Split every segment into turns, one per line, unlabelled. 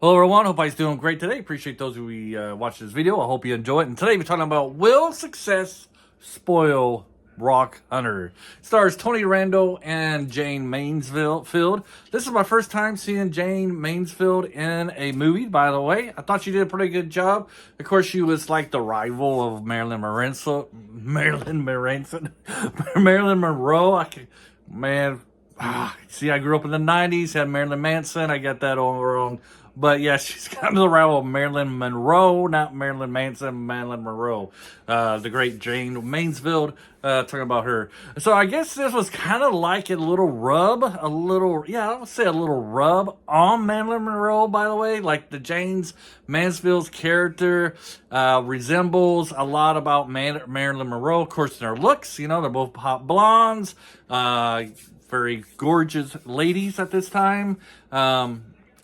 Hello everyone, hope everybody's doing great today. Appreciate those who watch this video. I hope you enjoy it. And today we're talking about Will Success Spoil Rock Hunter? It stars Tony Randall and Jayne Mansfield. This is my first time seeing Jayne Mansfield in a movie, by the way. I thought she did a pretty good job. Of course, she was like the rival of Marilyn Monroe. See, I grew up in the 90s, had Marilyn Manson. I got that all wrong. But yeah, she's kind of the rival of Marilyn Monroe, not Marilyn Manson, Marilyn Monroe. The great Jayne Mansfield, talking about her. So I guess this was kind of like a little rub, I would say a little rub on Marilyn Monroe, by the way. Like the Jayne Mansfield's character resembles a lot about Marilyn Monroe. Of course, their looks, they're both hot blondes, very gorgeous ladies at this time.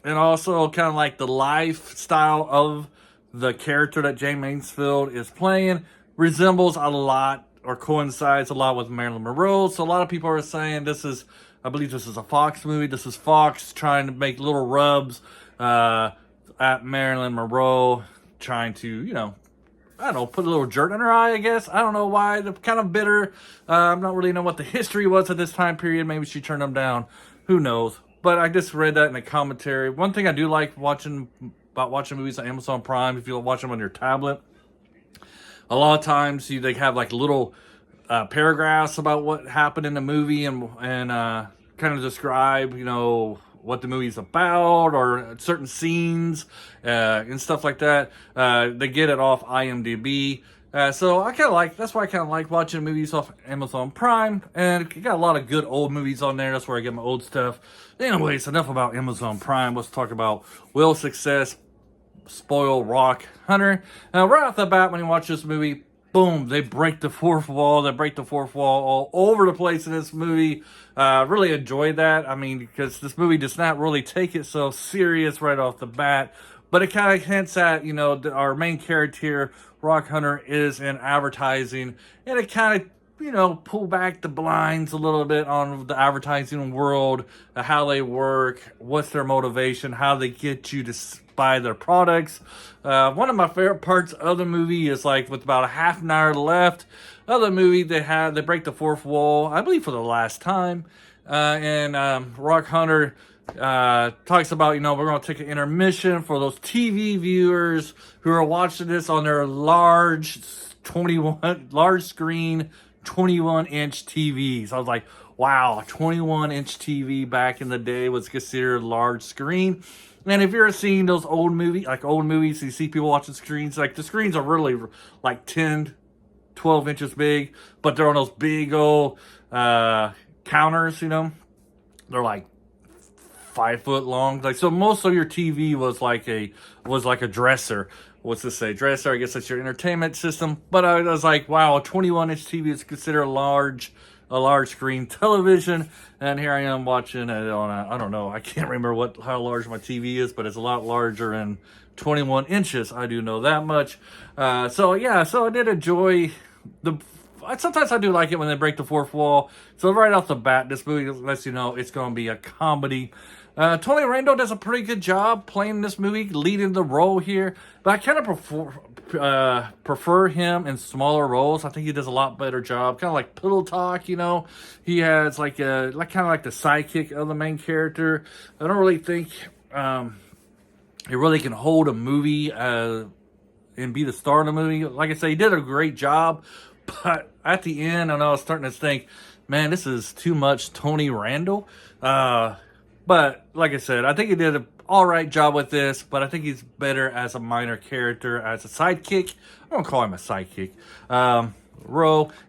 And also kind of like the lifestyle of the character that Jayne Mansfield is playing resembles a lot or coincides a lot with Marilyn Monroe. So a lot of people are saying I believe this is a Fox movie. This is Fox trying to make little rubs at Marilyn Monroe, trying to, put a little dirt in her eye, I guess. I don't know why. They're kind of bitter. I'm not really know what the history was at this time period. Maybe she turned them down. Who knows? But I just read that in a commentary. One thing I do like watching movies on Amazon Prime, if you watch them on your tablet, a lot of times they have like little paragraphs about what happened in the movie and kind of describe, what the movie's about or certain scenes and stuff like that. They get it off IMDb. So that's why I kind of like watching movies off Amazon Prime, and you got a lot of good old movies on there. That's where I get my old stuff. Anyways, enough about Amazon Prime. Let's talk about Will Success Spoil Rock Hunter. Now, right off the bat, when you watch this movie, boom, they break the fourth wall. They break the fourth wall all over the place in this movie. Really enjoyed that. I mean, because this movie does not really take it so serious right off the bat. But it kind of hints at, our main character here, Rock Hunter, is in advertising. And it kind of, pull back the blinds a little bit on the advertising world, how they work, what's their motivation, how they get you to buy their products. One of my favorite parts of the movie is like with about a half an hour left of the movie, they break the fourth wall, I believe for the last time. And Rock Hunter talks about, we're going to take an intermission for those TV viewers who are watching this on their large screen 21-inch TVs. I was like, wow, 21-inch TV back in the day was considered large screen. And if you're seeing those old movies, you see people watching screens, like the screens are really like 10, 12 inches big, but they're on those big old counters, they're like 5 foot long. Like, so most of your TV was like a dresser. What's this say? Dresser, I guess that's your entertainment system. But I was like, wow, a 21-inch TV is considered a large screen television. And here I am watching it on I don't know, I can't remember how large my TV is, but it's a lot larger than 21 inches. I do know that much. So I did enjoy sometimes I do like it when they break the fourth wall. So right off the bat, this movie lets you know it's going to be a comedy. Tony Randall does a pretty good job playing this movie, leading the role here. But I kind of prefer him in smaller roles. I think he does a lot better job. Kind of like Pillow Talk, He has like kind of like the sidekick of the main character. I don't really think he really can hold a movie and be the star of the movie. Like I say, he did a great job. But at the end, I was starting to think, man, this is too much Tony Randall. But like I said, I think he did an all right job with this, but I think he's better as a minor character, as a sidekick. I don't call him a sidekick.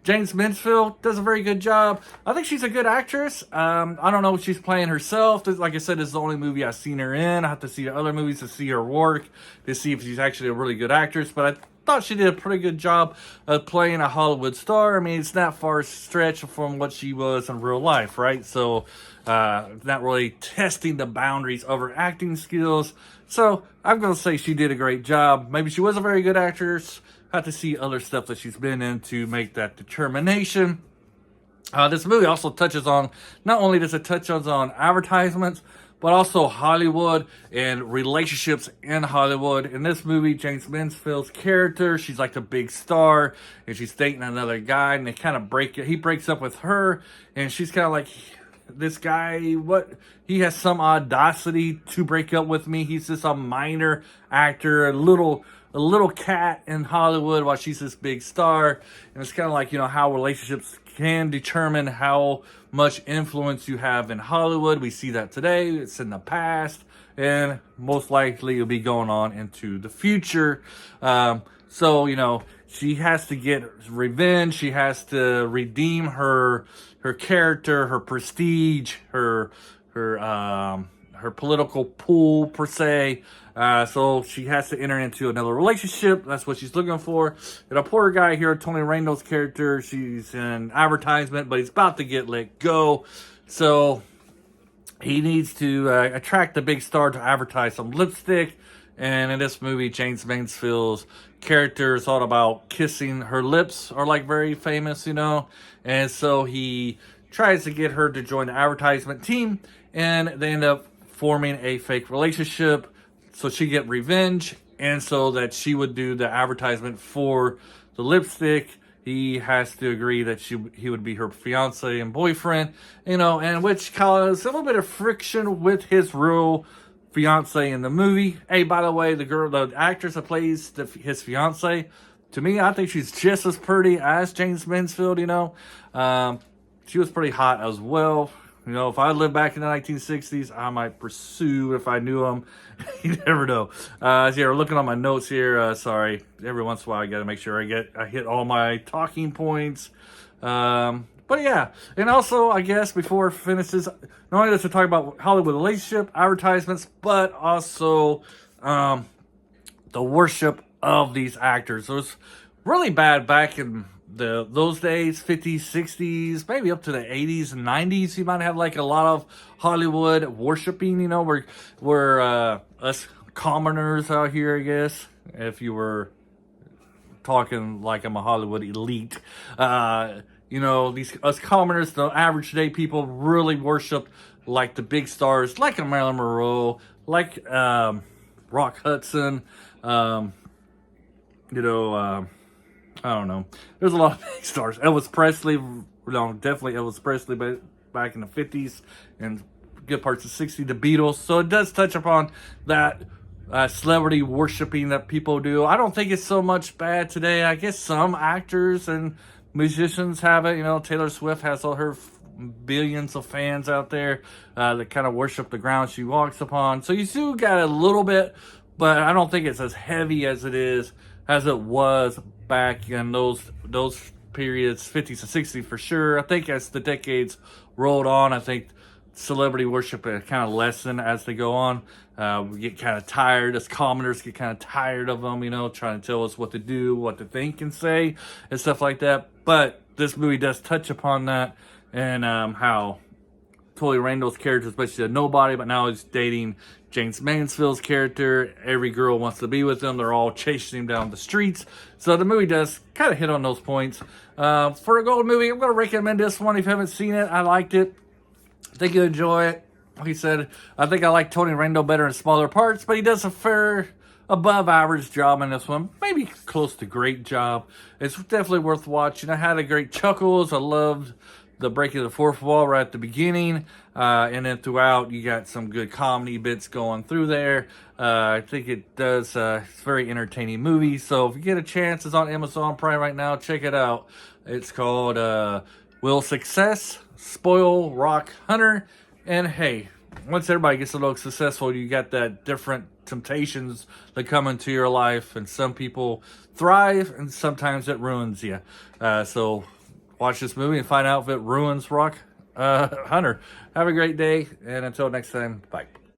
Jayne Mansfield does a very good job. I think she's a good actress. I don't know if she's playing herself. Like I said, this is the only movie I've seen her in. I have to see the other movies to see her work, to see if she's actually a really good actress. But I thought she did a pretty good job of playing a Hollywood star. I mean, it's not far stretch from what she was in real life, right? So, not really testing the boundaries of her acting skills. So, I'm going to say she did a great job. Maybe she was a very good actress. Have to see other stuff that she's been in to make that determination. This movie also touches on, not only does it touch on advertisements, but also Hollywood and relationships in Hollywood. In this movie, Jayne Mansfield's character, she's like the big star, and she's dating another guy, and they kind of he breaks up with her, and she's kind of like, this guy, what? He has some audacity to break up with me. He's just a minor actor, a little cat in Hollywood while she's this big star. And it's kind of like, how relationships can determine how much influence you have in Hollywood. We see that today. It's in the past, and most likely it'll be going on into the future. So, she has to get revenge. She has to redeem her character, her prestige, her political pool, per se. So she has to enter into another relationship. That's what she's looking for. And a poor guy here, Tony Randall's character, she's in advertisement, but he's about to get let go. So he needs to attract the big star to advertise some lipstick. And in this movie, Jayne Mansfield's character is all about kissing. Her lips are like very famous, And so he tries to get her to join the advertisement team, and they end up forming a fake relationship. So she get revenge, and so that she would do the advertisement for the lipstick, he has to agree that he would be her fiance and boyfriend, and which caused a little bit of friction with his real fiance in the movie. Hey, by the way, the actress that plays his fiance, to me, I think she's just as pretty as Jayne Mansfield. She was pretty hot as well. If I lived back in the 1960s, I might pursue if I knew him. You never know. So yeah, we're looking on my notes here. Sorry, every once in a while I got to make sure I hit all my talking points. But yeah, and also I guess before it finishes, not only does it talk about Hollywood relationship, advertisements, but also the worship of these actors. So it's really bad back in those days, 50s, 60s, maybe up to the 80s and 90s. You might have like a lot of Hollywood worshiping, where us commoners out here, I guess, if you were talking like I'm a Hollywood elite, these us commoners, the average day people really worship like the big stars, like a Marilyn Monroe, like Rock Hudson, I don't know. There's a lot of big stars. Elvis Presley, definitely Elvis Presley, but back in the 50s and good parts of the 60s, the Beatles. So it does touch upon that celebrity worshiping that people do. I don't think it's so much bad today. I guess some actors and musicians have it. Taylor Swift has all her billions of fans out there that kind of worship the ground she walks upon. So you still got a little bit, but I don't think it's as heavy as it was back in those periods, 50s and 60s for sure. I think as the decades rolled on, I think celebrity worship kind of lessened as they go on. We get kind of tired, as commoners get kind of tired of them, trying to tell us what to do, what to think and say, and stuff like that. But this movie does touch upon that, and how Tony Randall's character is basically a nobody, but now he's dating Jayne Mansfield's character. Every girl wants to be with him. They're all chasing him down the streets. So the movie does kind of hit on those points. For a gold movie, I'm going to recommend this one. If you haven't seen it, I liked it. I think you'll enjoy it. Like I said, I think I like Tony Randall better in smaller parts, but he does a fair, above average job in this one. Maybe close to great job. It's definitely worth watching. I had a great chuckles. I loved the breaking the fourth wall right at the beginning, and then throughout you got some good comedy bits going through there. I think it does. It's a very entertaining movie. So if you get a chance, it's on Amazon Prime right now. Check it out. It's called Will Success Spoil Rock Hunter? And hey, once everybody gets a little successful, you got that different temptations that come into your life, and some people thrive and sometimes it ruins you. So watch this movie and find out if it ruins Rock Hunter. Have a great day, and until next time, bye.